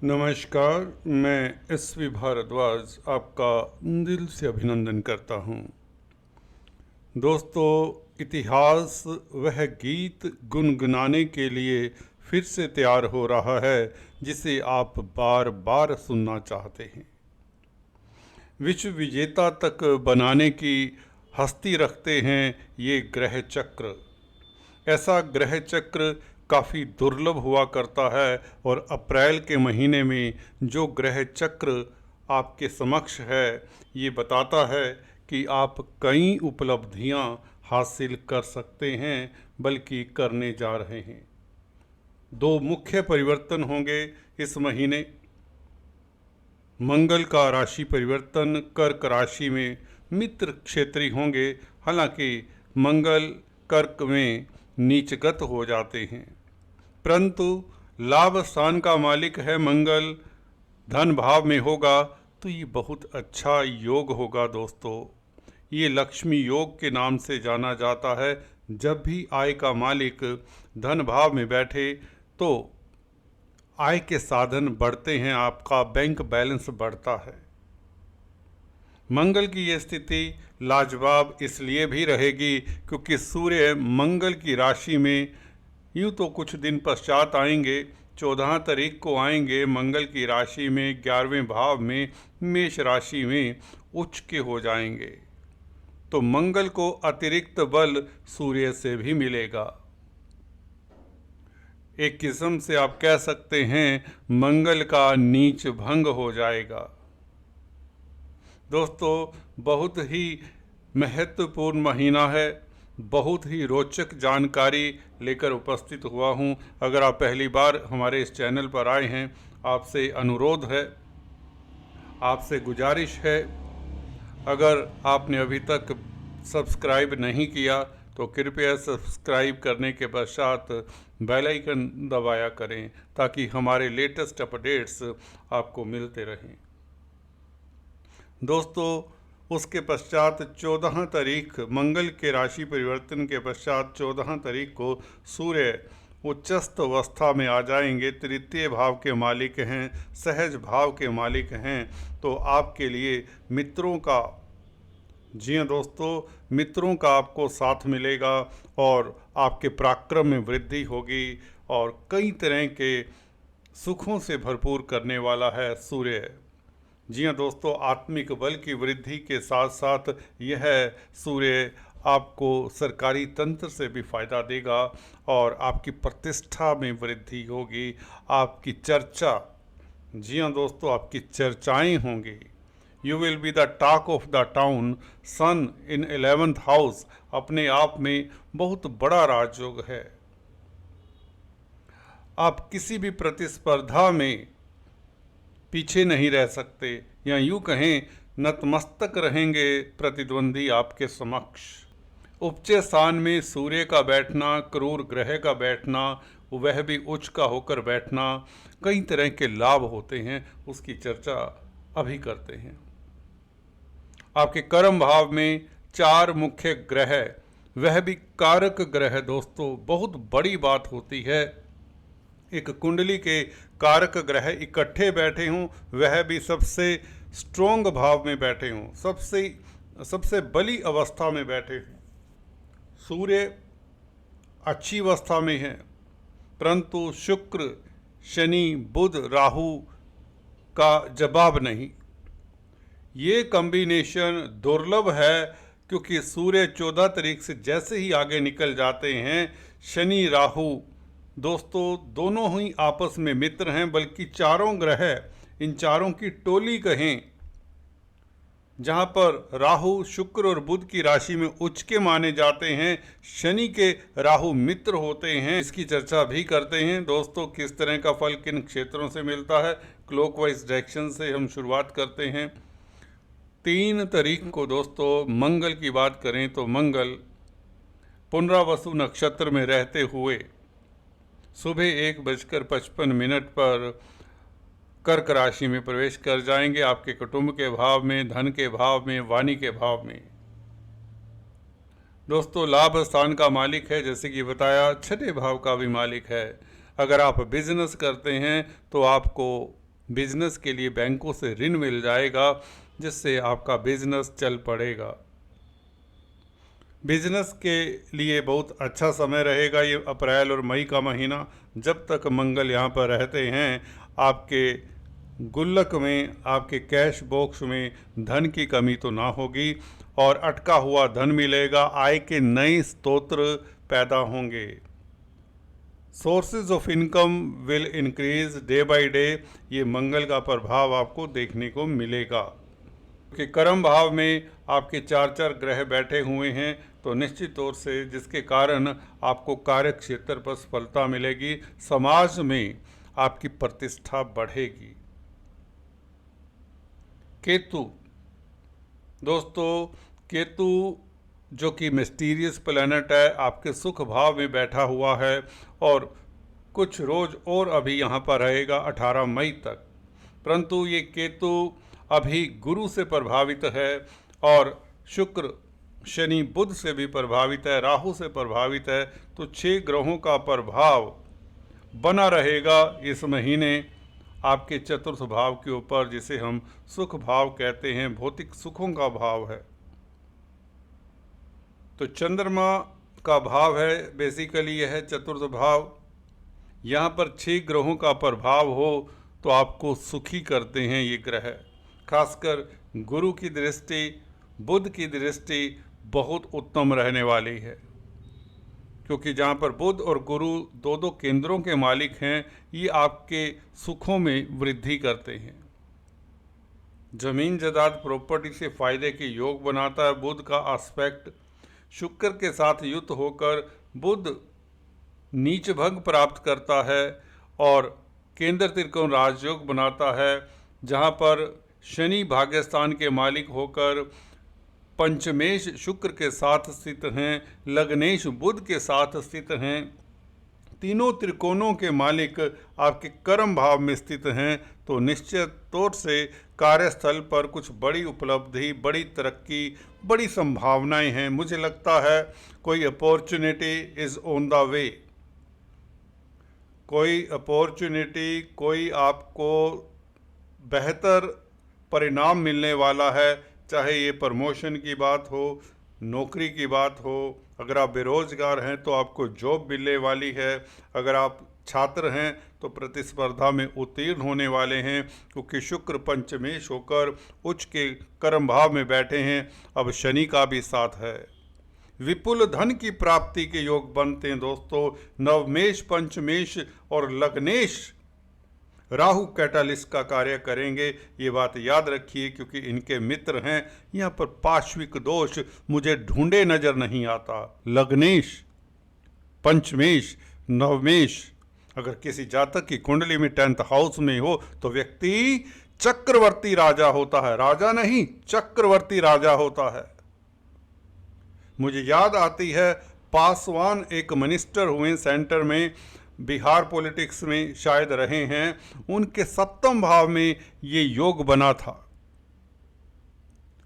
नमस्कार। मैं एस.वी. भारद्वाज आपका दिल से अभिनंदन करता हूँ। दोस्तों, इतिहास वह गीत गुनगुनाने के लिए फिर से तैयार हो रहा है जिसे आप बार बार सुनना चाहते हैं। विश्व विजेता तक बनाने की हस्ती रखते हैं ये ग्रह चक्र। ऐसा ग्रह चक्र काफ़ी दुर्लभ हुआ करता है और अप्रैल के महीने में जो ग्रह चक्र आपके समक्ष है ये बताता है कि आप कई उपलब्धियां हासिल कर सकते हैं, बल्कि करने जा रहे हैं। दो मुख्य परिवर्तन होंगे इस महीने। मंगल का राशि परिवर्तन कर्क राशि में मित्र क्षेत्री होंगे। हालांकि मंगल कर्क में नीचगत हो जाते हैं, परंतु लाभ स्थान का मालिक है मंगल, धन भाव में होगा तो ये बहुत अच्छा योग होगा। दोस्तों, ये लक्ष्मी योग के नाम से जाना जाता है। जब भी आय का मालिक धन भाव में बैठे तो आय के साधन बढ़ते हैं, आपका बैंक बैलेंस बढ़ता है। मंगल की ये स्थिति लाजवाब इसलिए भी रहेगी क्योंकि सूर्य मंगल की राशि में यूँ तो कुछ दिन पश्चात आएंगे, 14 तारीख को आएंगे मंगल की राशि में 11वें भाव में मेष राशि में उच्च के हो जाएंगे। तो मंगल को अतिरिक्त बल सूर्य से भी मिलेगा। एक किस्म से आप कह सकते हैं मंगल का नीच भंग हो जाएगा। दोस्तों, बहुत ही महत्वपूर्ण महीना है। बहुत ही रोचक जानकारी लेकर उपस्थित हुआ हूँ। अगर आप पहली बार हमारे इस चैनल पर आए हैं, आपसे अनुरोध है, आपसे गुजारिश है, अगर आपने अभी तक सब्सक्राइब नहीं किया तो कृपया सब्सक्राइब करने के पश्चात बेल आइकन दबाया करें ताकि हमारे लेटेस्ट अपडेट्स आपको मिलते रहें। दोस्तों, उसके पश्चात 14 तारीख मंगल के राशि परिवर्तन के पश्चात 14 तारीख को सूर्य उच्चस्थ अवस्था में आ जाएंगे। तृतीय भाव के मालिक हैं, सहज भाव के मालिक हैं। तो आपके लिए मित्रों का, जी हाँ दोस्तों, मित्रों का आपको साथ मिलेगा और आपके पराक्रम में वृद्धि होगी और कई तरह के सुखों से भरपूर करने वाला है सूर्य। जी हाँ दोस्तों, आत्मिक बल की वृद्धि के साथ साथ यह सूर्य आपको सरकारी तंत्र से भी फ़ायदा देगा और आपकी प्रतिष्ठा में वृद्धि होगी, आपकी चर्चा, जी हाँ दोस्तों, आपकी चर्चाएं होंगी। You will be the talk of the town. Sun in 11th house अपने आप में बहुत बड़ा राजयोग है। आप किसी भी प्रतिस्पर्धा में पीछे नहीं रह सकते, या यूँ कहें नतमस्तक रहेंगे प्रतिद्वंदी आपके समक्ष। उपचे स्थान में सूर्य का बैठना, क्रूर ग्रह का बैठना, वह भी उच्च का होकर बैठना, कई तरह के लाभ होते हैं, उसकी चर्चा अभी करते हैं। आपके कर्म भाव में 4 मुख्य ग्रह, वह भी कारक ग्रह। दोस्तों, बहुत बड़ी बात होती है एक कुंडली के कारक ग्रह इकट्ठे बैठे हों, वह भी सबसे स्ट्रोंग भाव में बैठे हों, सबसे बली अवस्था में बैठे हों। सूर्य अच्छी अवस्था में है, परंतु शुक्र, शनि, बुध, राहु का जवाब नहीं। ये कॉम्बिनेशन दुर्लभ है क्योंकि सूर्य 14 तारीख से जैसे ही आगे निकल जाते हैं, शनि राहु दोस्तों दोनों ही आपस में मित्र हैं, बल्कि चारों ग्रह, इन चारों की टोली कहें, जहां पर राहु, शुक्र और बुध की राशि में उच्च के माने जाते हैं, शनि के राहु मित्र होते हैं। इसकी चर्चा भी करते हैं। दोस्तों, किस तरह का फल किन क्षेत्रों से मिलता है, क्लॉकवाइज डायरेक्शन से हम शुरुआत करते हैं। 3 तारीख को दोस्तों मंगल की बात करें तो मंगल पुनरावसु नक्षत्र में रहते हुए सुबह 1:55 पर कर्क राशि में प्रवेश कर जाएंगे, आपके कुटुंब के भाव में, धन के भाव में, वाणी के भाव में। दोस्तों, लाभ स्थान का मालिक है, जैसे कि बताया, 6ठे भाव का भी मालिक है। अगर आप बिजनेस करते हैं तो आपको बिजनेस के लिए बैंकों से ऋण मिल जाएगा, जिससे आपका बिजनेस चल पड़ेगा। बिजनेस के लिए बहुत अच्छा समय रहेगा ये अप्रैल और मई का महीना। जब तक मंगल यहाँ पर रहते हैं, आपके गुल्लक में, आपके कैश बॉक्स में धन की कमी तो ना होगी और अटका हुआ धन मिलेगा। आय के नए स्रोत पैदा होंगे। Sources of income will increase day by day. ये मंगल का प्रभाव आपको देखने को मिलेगा। कि कर्म भाव में आपके 4 ग्रह बैठे हुए हैं, तो निश्चित तौर से जिसके कारण आपको कार्य क्षेत्र पर सफलता मिलेगी। समाज में आपकी प्रतिष्ठा बढ़ेगी। केतु, दोस्तों केतु जो कि मिस्टीरियस प्लैनेट है, आपके सुख भाव में बैठा हुआ है और कुछ रोज और अभी यहाँ पर रहेगा 18 मई तक। परंतु ये केतु अभी गुरु से प्रभावित है और शुक्र, शनि, बुध से भी प्रभावित है, राहु से प्रभावित है। तो 6 ग्रहों का प्रभाव बना रहेगा इस महीने आपके चतुर्थ भाव के ऊपर, जिसे हम सुख भाव कहते हैं, भौतिक सुखों का भाव है। तो चंद्रमा का भाव है, बेसिकली यह है चतुर्थ भाव। यहाँ पर 6 ग्रहों का प्रभाव हो तो आपको सुखी करते हैं ये ग्रह। खासकर गुरु की दृष्टि, बुध की दृष्टि बहुत उत्तम रहने वाली है, क्योंकि जहाँ पर बुध और गुरु दो केंद्रों के मालिक हैं, ये आपके सुखों में वृद्धि करते हैं। जमीन जायदाद प्रॉपर्टी से फायदे के योग बनाता है। बुध का एस्पेक्ट शुक्र के साथ युक्त होकर बुध नीच भंग प्राप्त करता है और केंद्र त्रिकोण राजयोग बनाता है, जहाँ पर शनि भाग्यस्थान के मालिक होकर पंचमेश शुक्र के साथ स्थित हैं, लग्नेश बुध के साथ स्थित हैं। तीनों त्रिकोणों के मालिक आपके कर्म भाव में स्थित हैं। तो निश्चित तौर से कार्यस्थल पर कुछ बड़ी उपलब्धि, बड़ी तरक्की, बड़ी संभावनाएं हैं। मुझे लगता है कोई opportunity is on the way. कोई अपॉर्चुनिटी, कोई आपको बेहतर परिणाम मिलने वाला है, चाहे ये प्रमोशन की बात हो, नौकरी की बात हो। अगर आप बेरोजगार हैं तो आपको जॉब मिलने वाली है। अगर आप छात्र हैं तो प्रतिस्पर्धा में उत्तीर्ण होने वाले हैं, क्योंकि शुक्र पंचमेश होकर उच्च के कर्म भाव में बैठे हैं। अब शनि का भी साथ है। विपुल धन की प्राप्ति के योग बनते हैं दोस्तों। नवमेश, पंचमेश और लग्नेश राहु कैटालिस्ट का कार्य करेंगे, ये बात याद रखिए, क्योंकि इनके मित्र हैं। यहाँ पर पार्श्विक दोष मुझे ढूंढे नजर नहीं आता। लग्नेश, पंचमेश, नवमेश अगर किसी जातक की कुंडली में 10th हाउस में हो तो व्यक्ति चक्रवर्ती राजा होता है। राजा नहीं, चक्रवर्ती राजा होता है। मुझे याद आती है, पासवान एक मिनिस्टर हुए सेंटर में, बिहार पॉलिटिक्स में शायद रहे हैं। उनके 7वें भाव में ये योग बना था।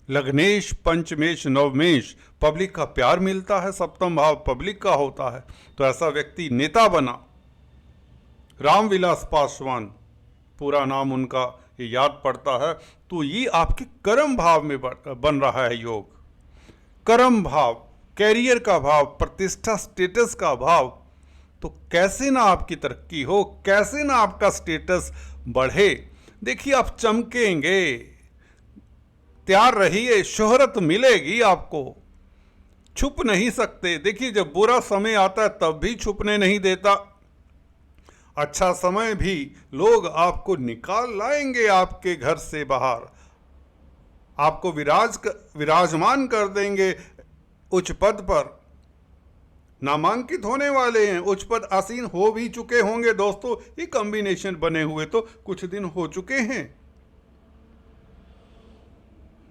लग्नेश, पंचमेश, नवमेश, पब्लिक का प्यार मिलता है, 7वां भाव पब्लिक का होता है। तो ऐसा व्यक्ति नेता बना। रामविलास पासवान पूरा नाम उनका ये याद पड़ता है। तो ये आपके कर्म भाव में बन रहा है योग। कर्म भाव, कैरियर का भाव, प्रतिष्ठा स्टेटस का भाव। तो कैसे ना आपकी तरक्की हो, कैसे ना आपका स्टेटस बढ़े। देखिए आप चमकेंगे, तैयार रहिए, शोहरत मिलेगी आपको, छुप नहीं सकते। देखिए जब बुरा समय आता है तब भी छुपने नहीं देता, अच्छा समय भी लोग आपको निकाल लाएंगे आपके घर से बाहर, आपको विराजमान कर देंगे उच्च पद पर, नामांकित होने वाले हैं, उच्च पद आसीन हो भी चुके होंगे दोस्तों। ये कॉम्बिनेशन बने हुए तो कुछ दिन हो चुके हैं।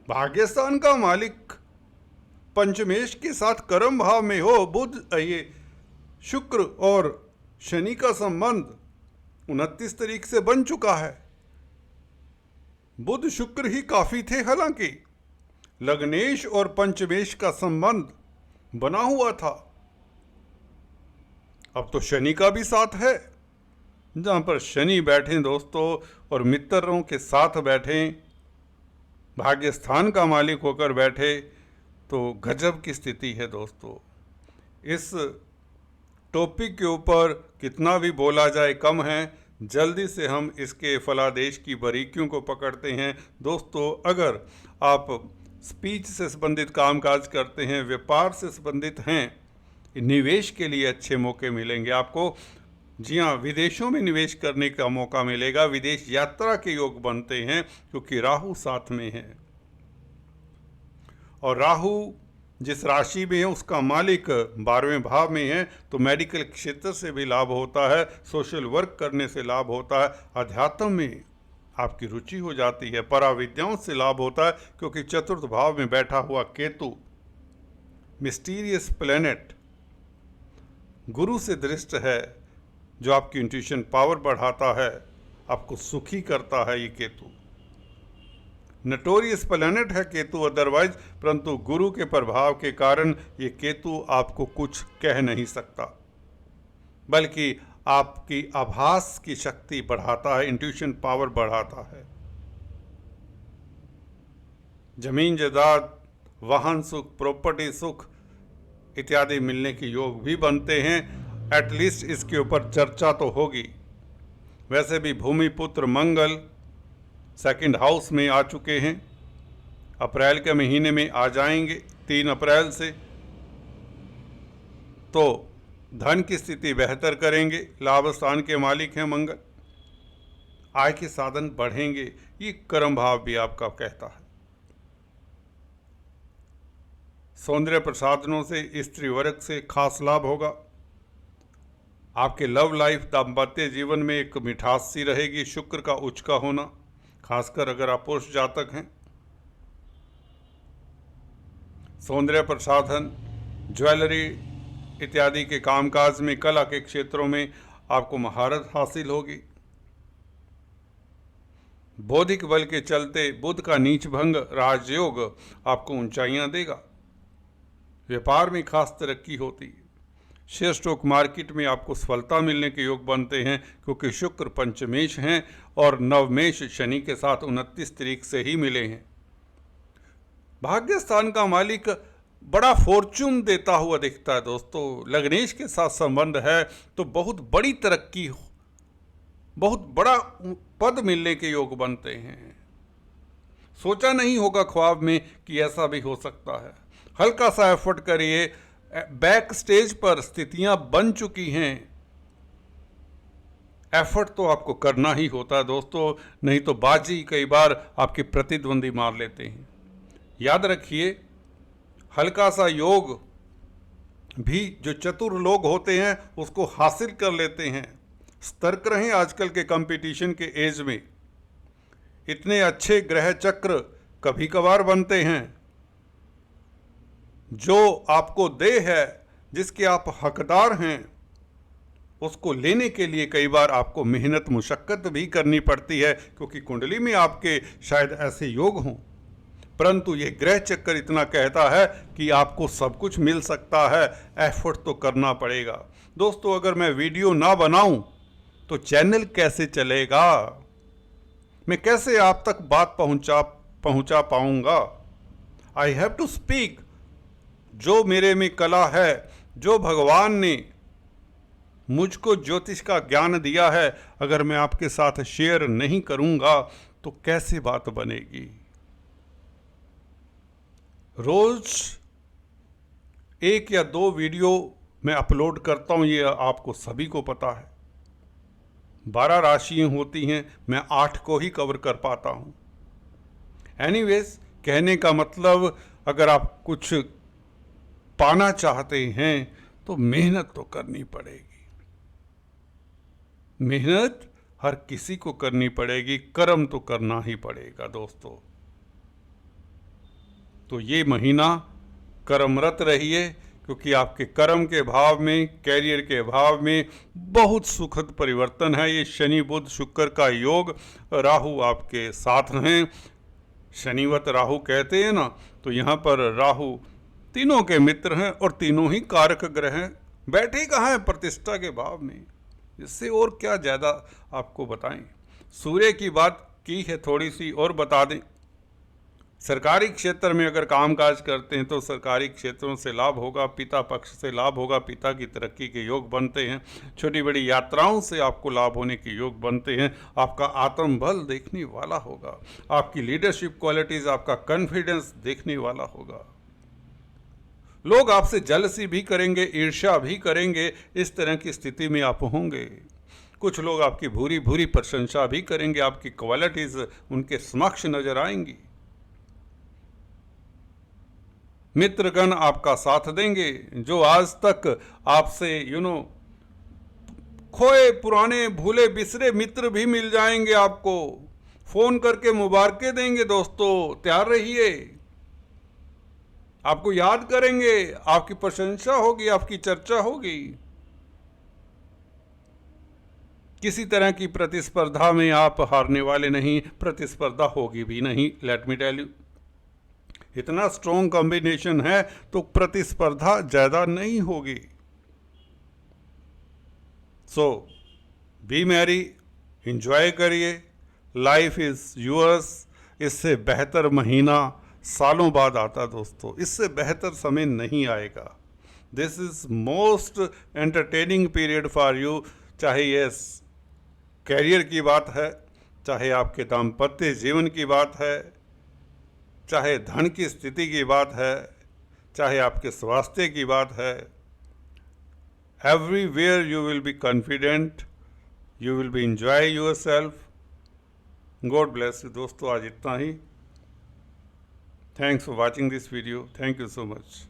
भाग्यस्थान का मालिक पंचमेश के साथ कर्म भाव में हो, बुध, ये शुक्र और शनि का संबंध 29 तारीख से बन चुका है। बुध शुक्र ही काफी थे, हालांकि लग्नेश और पंचमेश का संबंध बना हुआ था। अब तो शनि का भी साथ है। जहाँ पर शनि बैठें दोस्तों और मित्रों के साथ बैठें, भाग्य स्थान का मालिक होकर बैठे, तो गजब की स्थिति है दोस्तों। इस टॉपिक के ऊपर कितना भी बोला जाए कम है। जल्दी से हम इसके फलादेश की बारीकियों को पकड़ते हैं दोस्तों। अगर आप स्पीच से संबंधित कामकाज करते हैं, व्यापार से संबंधित हैं, निवेश के लिए अच्छे मौके मिलेंगे आपको। जी हाँ, विदेशों में निवेश करने का मौका मिलेगा, विदेश यात्रा के योग बनते हैं क्योंकि राहु साथ में है। और राहु जिस राशि में है उसका मालिक 12वें भाव में है, तो मेडिकल क्षेत्र से भी लाभ होता है, सोशल वर्क करने से लाभ होता है, अध्यात्म में आपकी रुचि हो जाती है, पराविद्याओं से लाभ होता है क्योंकि चतुर्थ भाव में बैठा हुआ केतु मिस्टीरियस प्लेनेट गुरु से दृष्ट है, जो आपकी इंट्यूशन पावर बढ़ाता है, आपको सुखी करता है। ये केतु नटोरियस प्लैनेट है केतु अदरवाइज, परंतु गुरु के प्रभाव के कारण ये केतु आपको कुछ कह नहीं सकता, बल्कि आपकी आभास की शक्ति बढ़ाता है, इंट्यूशन पावर बढ़ाता है। जमीन जायदाद, वाहन सुख, प्रॉपर्टी सुख इत्यादि मिलने के योग भी बनते हैं। एटलीस्ट इसके ऊपर चर्चा तो होगी। वैसे भी भूमि पुत्र मंगल सेकंड हाउस में आ चुके हैं, अप्रैल के महीने में आ जाएंगे 3 अप्रैल से, तो धन की स्थिति बेहतर करेंगे। लाभ स्थान के मालिक हैं मंगल, आय के साधन बढ़ेंगे, ये कर्म भाव भी आपका कहता है। सौंदर्य प्रसाधनों से, स्त्री वर्ग से खास लाभ होगा। आपके लव लाइफ, दाम्पत्य जीवन में एक मिठास सी रहेगी। शुक्र का उच्च का होना, खासकर अगर आप पुरुष जातक हैं। सौंदर्य प्रसाधन, ज्वेलरी इत्यादि के कामकाज में, कला के क्षेत्रों में आपको महारत हासिल होगी। बौद्धिक बल के चलते बुध का नीच भंग राजयोग आपको ऊंचाइयां देगा। व्यापार में खास तरक्की होती है। शेयर स्टॉक मार्केट में आपको सफलता मिलने के योग बनते हैं क्योंकि शुक्र पंचमेश हैं और नवमेश शनि के साथ 29 तारीख से ही मिले हैं। भाग्य स्थान का मालिक बड़ा फॉर्चून देता हुआ दिखता है दोस्तों। लग्नेश के साथ संबंध है तो बहुत बड़ी तरक्की, बहुत बड़ा पद मिलने के योग बनते हैं। सोचा नहीं होगा ख्वाब में कि ऐसा भी हो सकता है। हल्का सा एफर्ट करिए, बैक स्टेज पर स्थितियां बन चुकी हैं। एफर्ट तो आपको करना ही होता है दोस्तों, नहीं तो बाजी कई बार आपके प्रतिद्वंदी मार लेते हैं। याद रखिए, हल्का सा योग भी जो चतुर लोग होते हैं उसको हासिल कर लेते हैं। सतर्क रहें आजकल के कंपटीशन के एज में। इतने अच्छे ग्रह चक्र कभी कभार बनते हैं। जो आपको दे है, जिसके आप हकदार हैं, उसको लेने के लिए कई बार आपको मेहनत मुशक्कत भी करनी पड़ती है, क्योंकि कुंडली में आपके शायद ऐसे योग हों। परंतु ये ग्रह चक्कर इतना कहता है कि आपको सब कुछ मिल सकता है, एफर्ट तो करना पड़ेगा। दोस्तों, अगर मैं वीडियो ना बनाऊं तो चैनल कैसे चलेगा? मैं कैसे आप तक बात पहुंचा पाऊंगा? I have to speak. जो मेरे में कला है, जो भगवान ने मुझको ज्योतिष का ज्ञान दिया है, अगर मैं आपके साथ शेयर नहीं करूंगा तो कैसे बात बनेगी? रोज 1 या 2 वीडियो मैं अपलोड करता हूं, ये आपको सभी को पता है। 12 राशियां होती हैं, मैं 8 को ही कवर कर पाता हूं। एनीवेज, कहने का मतलब, अगर आप कुछ पाना चाहते हैं तो मेहनत तो करनी पड़ेगी। मेहनत हर किसी को करनी पड़ेगी, कर्म तो करना ही पड़ेगा दोस्तों। तो ये महीना कर्मरत रहिए, क्योंकि आपके कर्म के भाव में, कैरियर के भाव में बहुत सुखद परिवर्तन है। ये शनि बुध शुक्र का योग, राहु आपके साथ हैं। शनिवत राहु कहते हैं ना, तो यहाँ पर राहु तीनों के मित्र हैं और तीनों ही कारक ग्रह हैं। बैठे कहाँ हैं? प्रतिष्ठा के भाव में। इससे और क्या ज़्यादा आपको बताएं। सूर्य की बात की है थोड़ी सी और बता दें। सरकारी क्षेत्र में अगर कामकाज करते हैं तो सरकारी क्षेत्रों से लाभ होगा, पिता पक्ष से लाभ होगा, पिता की तरक्की के योग बनते हैं। छोटी बड़ी यात्राओं से आपको लाभ होने के योग बनते हैं। आपका आत्मबल देखने वाला होगा, आपकी लीडरशिप क्वालिटीज़, आपका कॉन्फिडेंस देखने वाला होगा। लोग आपसे जलसी भी करेंगे, ईर्ष्या भी करेंगे, इस तरह की स्थिति में आप होंगे। कुछ लोग आपकी भूरी भूरी प्रशंसा भी करेंगे, आपकी क्वालिटीज़ उनके समक्ष नजर आएंगी। मित्रगण आपका साथ देंगे। जो आज तक आपसे खोए पुराने भूले बिसरे मित्र भी मिल जाएंगे, आपको फोन करके मुबारकें देंगे। दोस्तों तैयार रहिए, आपको याद करेंगे, आपकी प्रशंसा होगी, आपकी चर्चा होगी। किसी तरह की प्रतिस्पर्धा में आप हारने वाले नहीं, प्रतिस्पर्धा होगी भी नहीं। लेट मी टेल यू, इतना स्ट्रॉन्ग कॉम्बिनेशन है तो प्रतिस्पर्धा ज़्यादा नहीं होगी। सो बी मैरी, इंजॉय करिए, लाइफ इज़ यूअर्स। इससे बेहतर महीना सालों बाद आता दोस्तों, इससे बेहतर समय नहीं आएगा। This is most entertaining period for you. चाहे ये कैरियर की बात है, चाहे आपके दाम्पत्य जीवन की बात है, चाहे धन की स्थिति की बात है, चाहे आपके स्वास्थ्य की बात है। Everywhere you will be confident, you will be enjoy yourself. God bless you दोस्तों, आज इतना ही। Thanks for watching this video, thank you so much.